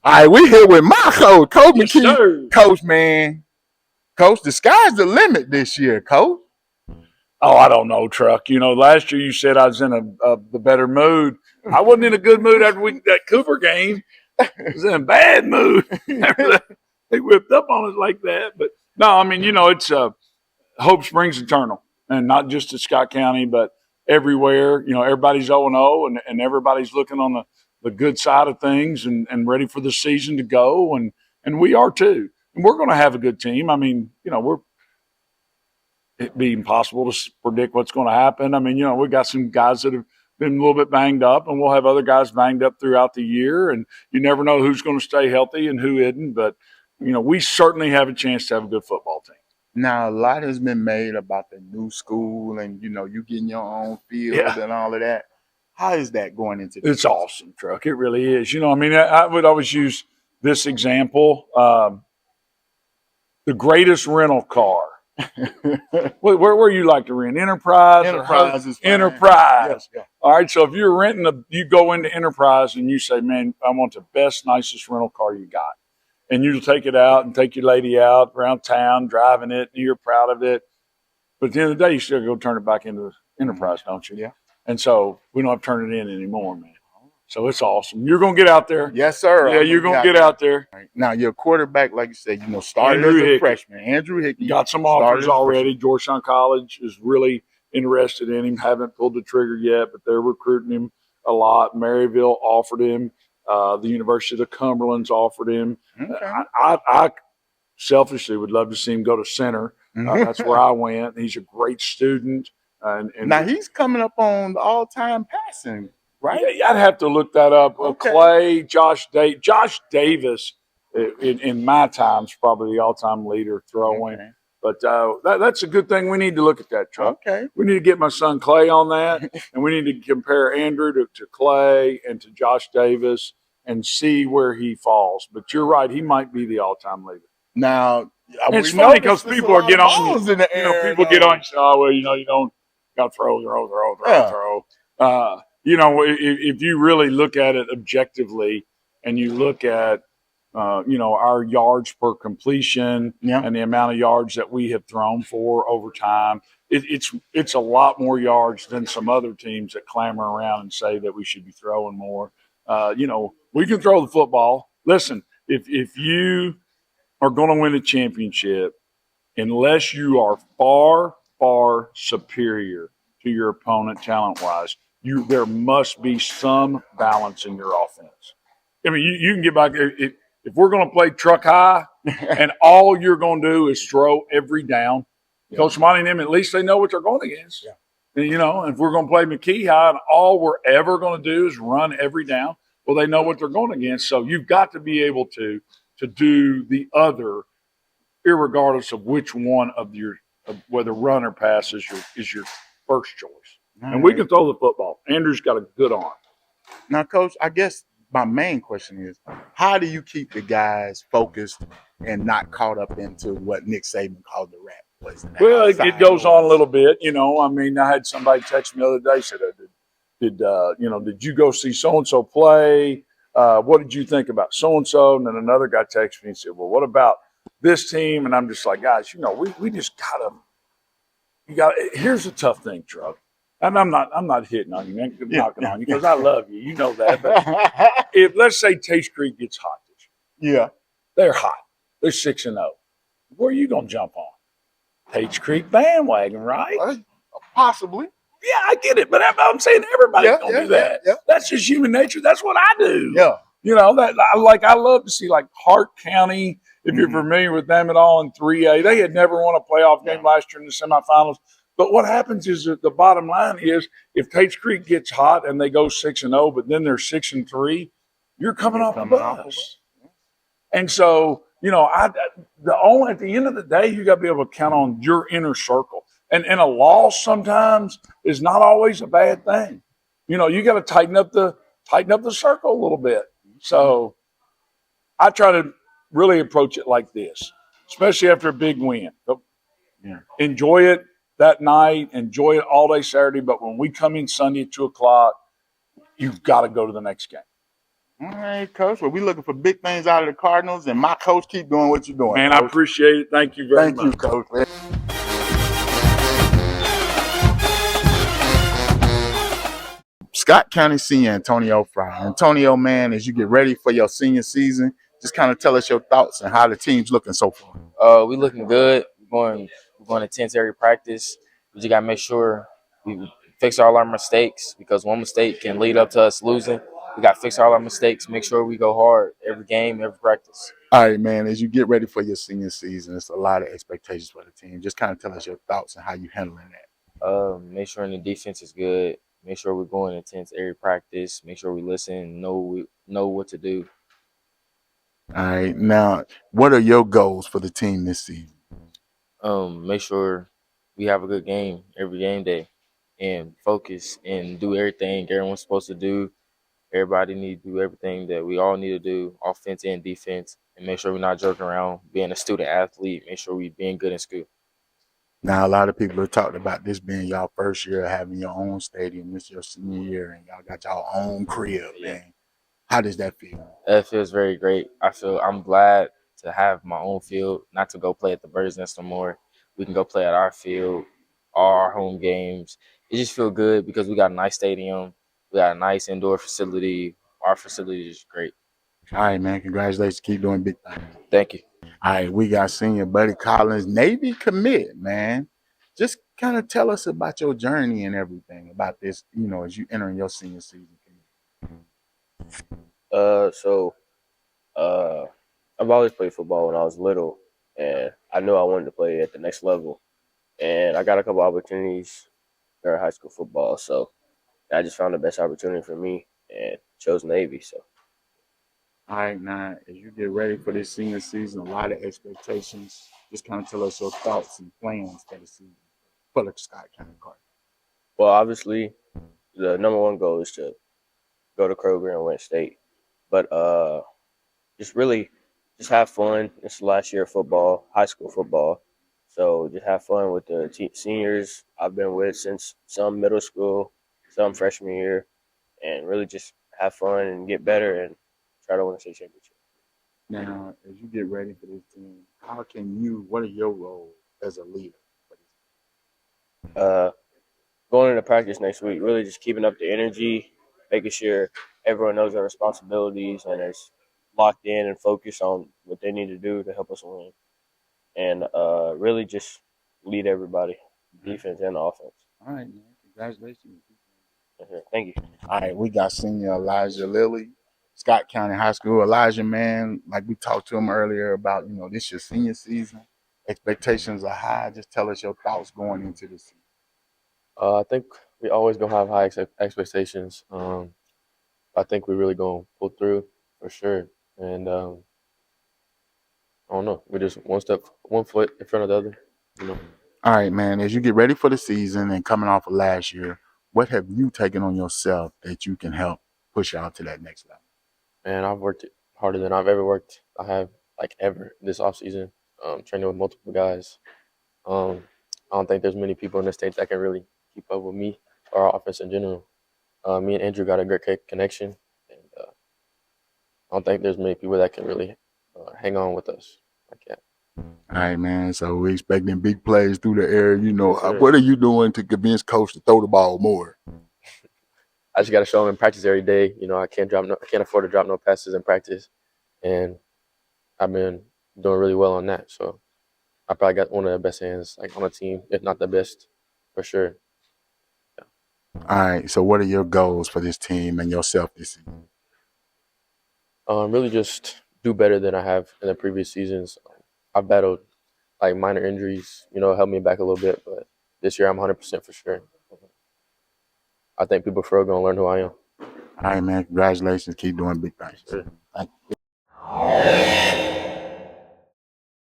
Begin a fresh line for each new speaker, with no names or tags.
All right, we here with my coach, Coach
Yes,
McKee.
sir.
Coach, man. Coach, the sky's the limit this year, Coach.
Oh, I don't know, Truck. Last year you said I was in the better mood. I wasn't in a good mood after that Cooper game. I was in a bad mood after they whipped up on us like that. But no, I mean, it's hope springs eternal, and not just at Scott County, but everywhere. Everybody's 0-0, and everybody's looking on the good side of things and ready for the season to go, and we are too. And we're going to have a good team. I mean, it'd be impossible to predict what's going to happen. I mean, we got some guys that have been a little bit banged up, and we'll have other guys banged up throughout the year, and you never know who's going to stay healthy and who isn't. But we certainly have a chance to have a good football team.
Now, a lot has been made about the new school and, you getting your own field and all of that. How is that going into this?
It's awesome, Truck. It really is. I mean, I would always use this example. The greatest rental car. where you like to rent? Enterprise?
Enterprise is fine.
Enterprise.
Yeah.
All right, so if you're renting, you go into Enterprise and you say, man, I want the best, nicest rental car you got. And you'll take it out and take your lady out around town, driving it, and you're proud of it. But at the end of the day, you still go turn it back into Enterprise, don't you?
Yeah.
And so we don't have to turn it in anymore, man. So it's awesome. You're going to get out there.
Yes, sir.
Yeah, you're going to get out there.
Right. Now, your quarterback, like you said, started as a freshman. Andrew Hickey.
Got some offers already. Georgetown College is really interested in him. Haven't pulled the trigger yet, but they're recruiting him a lot. Maryville offered him. The University of Cumberland's offered him.
Okay.
I selfishly would love to see him go to center. That's where I went. He's a great student. And
now he's coming up on the all-time passing, right?
Yeah, I'd have to look that up. Okay. Clay, Josh Davis, in my time, is probably the all-time leader throwing. Okay. But that's a good thing. We need to look at that, Chuck.
Okay.
We need to get my son Clay on that, and we need to compare Andrew to Clay and to Josh Davis and see where he falls. But you're right; he might be the all-time leader.
Now,
it's funny because people are getting on you. People get on you. Say, oh well, you don't got to throw. If you really look at it objectively, and you look at our yards per completion and the amount of yards that we have thrown for over time, it's a lot more yards than some other teams that clamor around and say that we should be throwing more. We can throw the football. Listen, if you are going to win a championship, unless you are far, far superior to your opponent talent-wise, there must be some balance in your offense. I mean, you can get back if we're going to play truck high and all you're going to do is throw every down. Coach Monty and them, at least they know what they're going against. Yeah. And if we're going to play McKee high and all we're ever going to do is run every down, well, they know what they're going against. So you've got to be able to do the other, irregardless of which one of whether run or pass is your first choice. All and we can throw the football. Andrew's got a good arm.
Now, Coach, I guess my main question is, how do you keep the guys focused and not caught up into what Nick Saban called the rat place?
Well, it goes on a little bit. I mean, I had somebody text me the other day, said, did you go see so-and-so play? What did you think about so-and-so? And then another guy texted me and said, well, what about this team? And I'm just like, guys, we just here's the tough thing, Truck. And I'm not hitting on you, man, knocking on you because I love you. You know that. But if let's say Taste Creek gets hot this year. They're hot. They're 6-0. Where are you gonna jump on? Taste Creek bandwagon, right?
Possibly.
Yeah, I get it, but I'm saying everybody's gonna do that. Yeah. That's just human nature. That's what I do.
Yeah.
I love to see like Hart County. If you're familiar with them at all in 3A, they had never won a playoff game last year in the semifinals. But what happens is that the bottom line is if Tates Creek gets hot and they go 6-0, but then they're 6-3, you're coming off the bus. And so, at the end of the day, you got to be able to count on your inner circle. And a loss sometimes is not always a bad thing. You got to tighten up the circle a little bit. So I try to really approach it like this, especially after a big win. Enjoy it that night, enjoy it all day Saturday. But when we come in Sunday at 2:00, you've got to go to the next game.
All right, Coach. Well, we looking for big things out of the Cardinals, and my coach keep doing what you're doing.
Man,
Coach.
I appreciate it. Thank you very much.
Thank you, Coach. Scott County Senior Antonio Fry. Antonio, man, as you get ready for your senior season, just kind of tell us your thoughts and how the team's looking so far.
We looking good. We're going to 10th area practice. We just gotta make sure we fix all our mistakes because one mistake can lead up to us losing. We gotta fix all our mistakes. Make sure we go hard every game, every practice.
All right, man. As you get ready for your senior season, it's a lot of expectations for the team. Just kind of tell us your thoughts and how you handling that.
Make sure the defense is good. Make sure we're going to 10th area practice. Make sure we listen. Know what to do.
All right. Now, what are your goals for the team this season?
Make sure we have a good game every game day, and focus and do everything everyone's supposed to do. Everybody need to do everything that we all need to do, offense and defense, and make sure we're not joking around. Being a student athlete, make sure we being good in school.
Now, a lot of people have talked about this being y'all first year having your own stadium. This your senior year, and y'all got y'all own crib. Man, how does that feel?
That feels very great. I'm glad to have my own field, not to go play at the Bird's Nest no more. We can go play at our field, all our home games. It just feels good because we got a nice stadium. We got a nice indoor facility. Our facility is great.
All right, man. Congratulations. Keep doing big things.
Thank you.
All right, we got senior Buddy Collins, Navy commit, man. Just kind of tell us about your journey and everything about this, as you entering your senior season.
So I've always played football when I was little, and I knew I wanted to play at the next level. And I got a couple opportunities during high school football, so I just found the best opportunity for me and chose Navy. So.
All right, now as you get ready for this senior season, a lot of expectations. Just kind of tell us your thoughts and plans for the season for the Scott County Cardinals.
Well, obviously, the number one goal is to go to Kroger and win state, but just have fun. It's the last year of football, high school football, so just have fun with the seniors I've been with since some middle school, some freshman year, and really just have fun and get better and try to win a state championship.
Now, as you get ready for this team, what are your roles as a leader for this team?
Going into practice next week, really just keeping up the energy, making sure everyone knows their responsibilities and is locked in and focused on what they need to do to help us win. And really just lead everybody, defense and offense.
All right, man. Congratulations.
Thank you.
All right, we got senior Elijah Lilly, Scott County High School. Elijah, man, like we talked to him earlier about, this your senior season. Expectations are high. Just tell us your thoughts going into the season.
I think we always gonna have high expectations. I think we really gonna pull through for sure. And I don't know, we just one foot in front of the other.
All right, man. As you get ready for the season and coming off of last year, what have you taken on yourself that you can help push out to that next level?
And I've worked harder than I've ever worked. I have ever this offseason, training with multiple guys. I don't think there's many people in the state that can really keep up with me or our offense in general. Me and Andrew got a great connection, and I don't think there's many people that can really hang on with us like that.
All right, man. So we're expecting big plays through the air.
Yes,
what are you doing to convince coach to throw the ball more?
I just got to show him in practice every day. I can't afford to drop no passes in practice, and I've been doing really well on that. So I probably got one of the best hands on the team, if not the best, for sure.
Yeah. All right. So what are your goals for this team and yourself this season?
Really just do better than I have in the previous seasons. I've battled minor injuries, held me back a little bit, but this year I'm 100% for sure. I think people for real gonna learn who I am.
All right, man. Congratulations. Keep doing big things.
Sure.
Thank you.